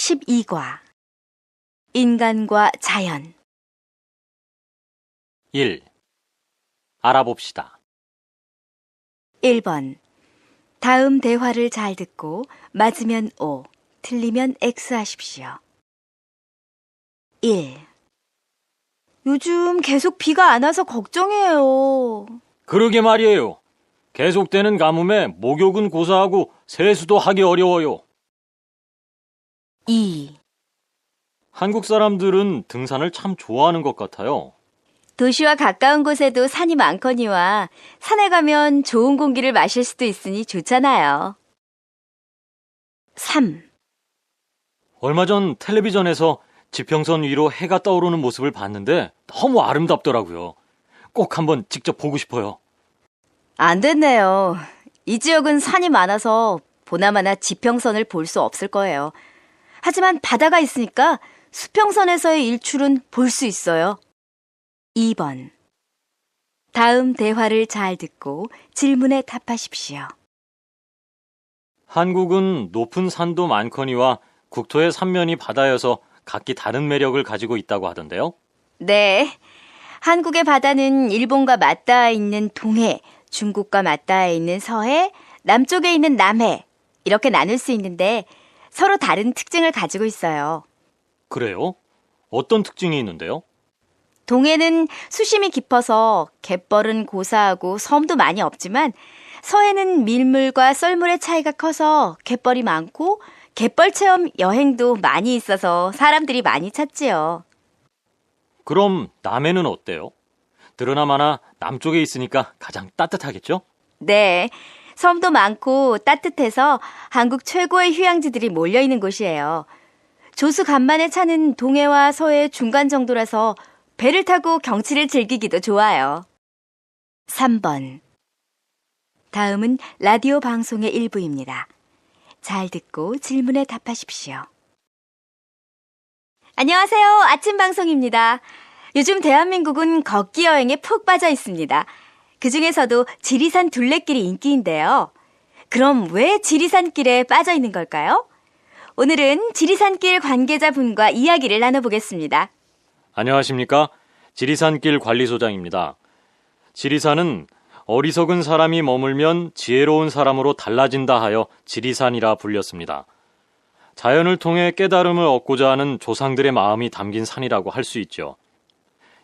12과 인간과 자연 1. 알아봅시다. 1번 다음 대화를 잘 듣고 맞으면 O, 틀리면 X 하십시오. 1. 요즘 계속 비가 안 와서 걱정이에요. 그러게 말이에요. 계속되는 가뭄에 목욕은 고사하고 세수도 하기 어려워요. 2. 한국 사람들은 등산을 참 좋아하는 것 같아요. 도시와 가까운 곳에도 산이 많거니와 산에 가면 좋은 공기를 마실 수도 있으니 좋잖아요. 3. 얼마 전 텔레비전에서 지평선 위로 해가 떠오르는 모습을 봤는데 너무 아름답더라고요. 꼭 한번 직접 보고 싶어요. 안 됐네요. 이 지역은 산이 많아서 보나마나 지평선을 볼 수 없을 거예요. 하지만 바다가 있으니까 수평선에서의 일출은 볼 수 있어요. 2번 다음 대화를 잘 듣고 질문에 답하십시오. 한국은 높은 산도 많거니와 국토의 삼면이 바다여서 각기 다른 매력을 가지고 있다고 하던데요. 네, 한국의 바다는 일본과 맞닿아 있는 동해, 중국과 맞닿아 있는 서해, 남쪽에 있는 남해 이렇게 나눌 수 있는데 서로 다른 특징을 가지고 있어요. 그래요? 어떤 특징이 있는데요? 동해는 수심이 깊어서 갯벌은 고사하고 섬도 많이 없지만 서해는 밀물과 썰물의 차이가 커서 갯벌이 많고 갯벌 체험 여행도 많이 있어서 사람들이 많이 찾지요. 그럼 남해는 어때요? 드러나마나 남쪽에 있으니까 가장 따뜻하겠죠? 네, 섬도 많고 따뜻해서 한국 최고의 휴양지들이 몰려있는 곳이에요. 조수 간만에 차는 동해와 서해 중간 정도라서 배를 타고 경치를 즐기기도 좋아요. 3번 다음은 라디오 방송의 일부입니다. 잘 듣고 질문에 답하십시오. 안녕하세요. 아침 방송입니다. 요즘 대한민국은 걷기 여행에 푹 빠져 있습니다. 그중에서도 지리산 둘레길이 인기인데요. 그럼 왜 지리산길에 빠져 있는 걸까요? 오늘은 지리산길 관계자분과 이야기를 나눠보겠습니다. 안녕하십니까? 지리산길 관리소장입니다. 지리산은 어리석은 사람이 머물면 지혜로운 사람으로 달라진다 하여 지리산이라 불렸습니다. 자연을 통해 깨달음을 얻고자 하는 조상들의 마음이 담긴 산이라고 할 수 있죠.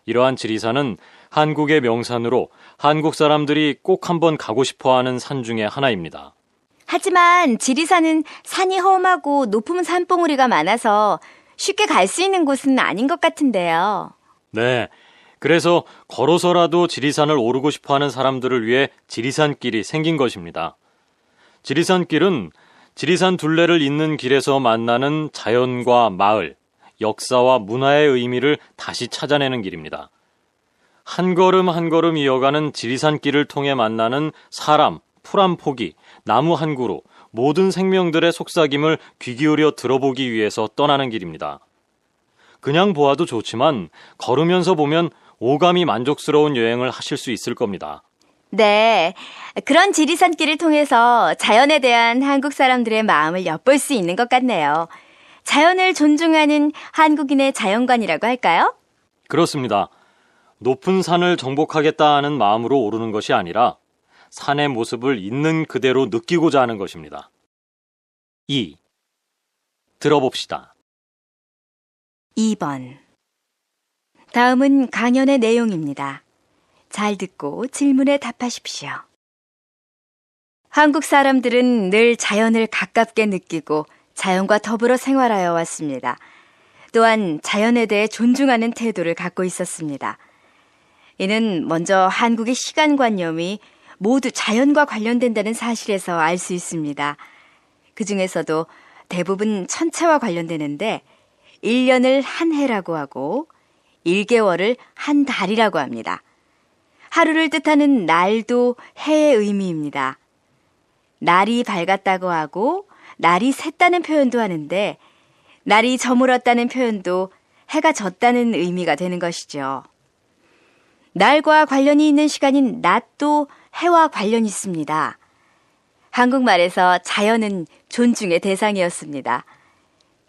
이러한 지리산은 한국의 명산으로 한국 사람들이 꼭 한번 가고 싶어하는 산 중에 하나입니다. 하지만 지리산은 산이 험하고 높은 산봉우리가 많아서 쉽게 갈 수 있는 곳은 아닌 것 같은데요. 네, 그래서 걸어서라도 지리산을 오르고 싶어하는 사람들을 위해 지리산길이 생긴 것입니다. 지리산길은 지리산 둘레를 잇는 길에서 만나는 자연과 마을, 역사와 문화의 의미를 다시 찾아내는 길입니다. 한 걸음 한 걸음 이어가는 지리산길을 통해 만나는 사람, 풀 한 포기, 나무 한 그루, 모든 생명들의 속삭임을 귀 기울여 들어보기 위해서 떠나는 길입니다. 그냥 보아도 좋지만 걸으면서 보면 오감이 만족스러운 여행을 하실 수 있을 겁니다. 네, 그런 지리산길을 통해서 자연에 대한 한국 사람들의 마음을 엿볼 수 있는 것 같네요. 자연을 존중하는 한국인의 자연관이라고 할까요? 그렇습니다. 높은 산을 정복하겠다 하는 마음으로 오르는 것이 아니라 산의 모습을 있는 그대로 느끼고자 하는 것입니다. 2. 들어봅시다. 2번 다음은 강연의 내용입니다. 잘 듣고 질문에 답하십시오. 한국 사람들은 늘 자연을 가깝게 느끼고 자연과 더불어 생활하여 왔습니다. 또한 자연에 대해 존중하는 태도를 갖고 있었습니다. 이는 먼저 한국의 시간관념이 모두 자연과 관련된다는 사실에서 알 수 있습니다. 그 중에서도 대부분 천체와 관련되는데 1년을 한 해라고 하고 1개월을 한 달이라고 합니다. 하루를 뜻하는 날도 해의 의미입니다. 날이 밝았다고 하고 날이 샜다는 표현도 하는데 날이 저물었다는 표현도 해가 졌다는 의미가 되는 것이죠. 날과 관련이 있는 시간인 낮도 해와 관련이 있습니다. 한국말에서 자연은 존중의 대상이었습니다.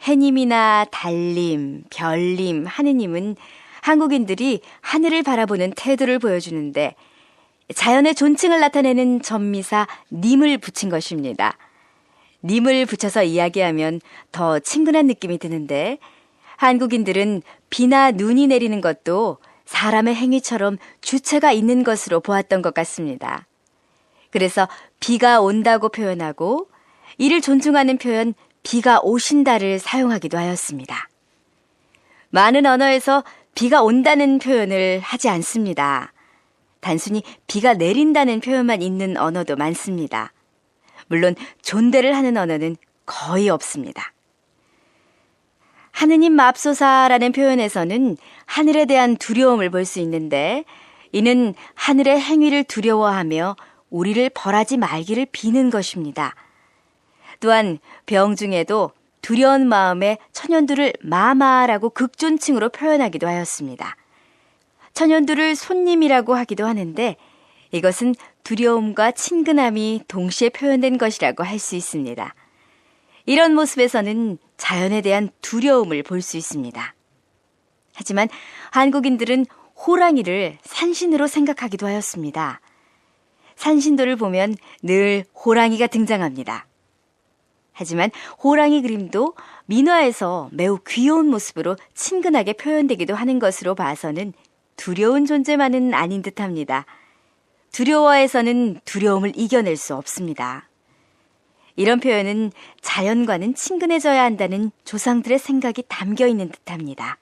해님이나 달님, 별님, 하느님은 한국인들이 하늘을 바라보는 태도를 보여주는데 자연의 존칭을 나타내는 전미사 님을 붙인 것입니다. 님을 붙여서 이야기하면 더 친근한 느낌이 드는데 한국인들은 비나 눈이 내리는 것도 사람의 행위처럼 주체가 있는 것으로 보았던 것 같습니다. 그래서 비가 온다고 표현하고 이를 존중하는 표현 비가 오신다를 사용하기도 하였습니다. 많은 언어에서 비가 온다는 표현을 하지 않습니다. 단순히 비가 내린다는 표현만 있는 언어도 많습니다. 물론 존대를 하는 언어는 거의 없습니다. 하느님 맙소사라는 표현에서는 하늘에 대한 두려움을 볼 수 있는데 이는 하늘의 행위를 두려워하며 우리를 벌하지 말기를 비는 것입니다. 또한 병 중에도 두려운 마음에 천연두를 마마라고 극존칭으로 표현하기도 하였습니다. 천연두를 손님이라고 하기도 하는데 이것은 두려움과 친근함이 동시에 표현된 것이라고 할 수 있습니다. 이런 모습에서는 자연에 대한 두려움을 볼 수 있습니다. 하지만 한국인들은 호랑이를 산신으로 생각하기도 하였습니다. 산신도를 보면 늘 호랑이가 등장합니다. 하지만 호랑이 그림도 민화에서 매우 귀여운 모습으로 친근하게 표현되기도 하는 것으로 봐서는 두려운 존재만은 아닌 듯합니다. 두려워해서는 두려움을 이겨낼 수 없습니다. 이런 표현은 자연과는 친근해져야 한다는 조상들의 생각이 담겨 있는 듯합니다.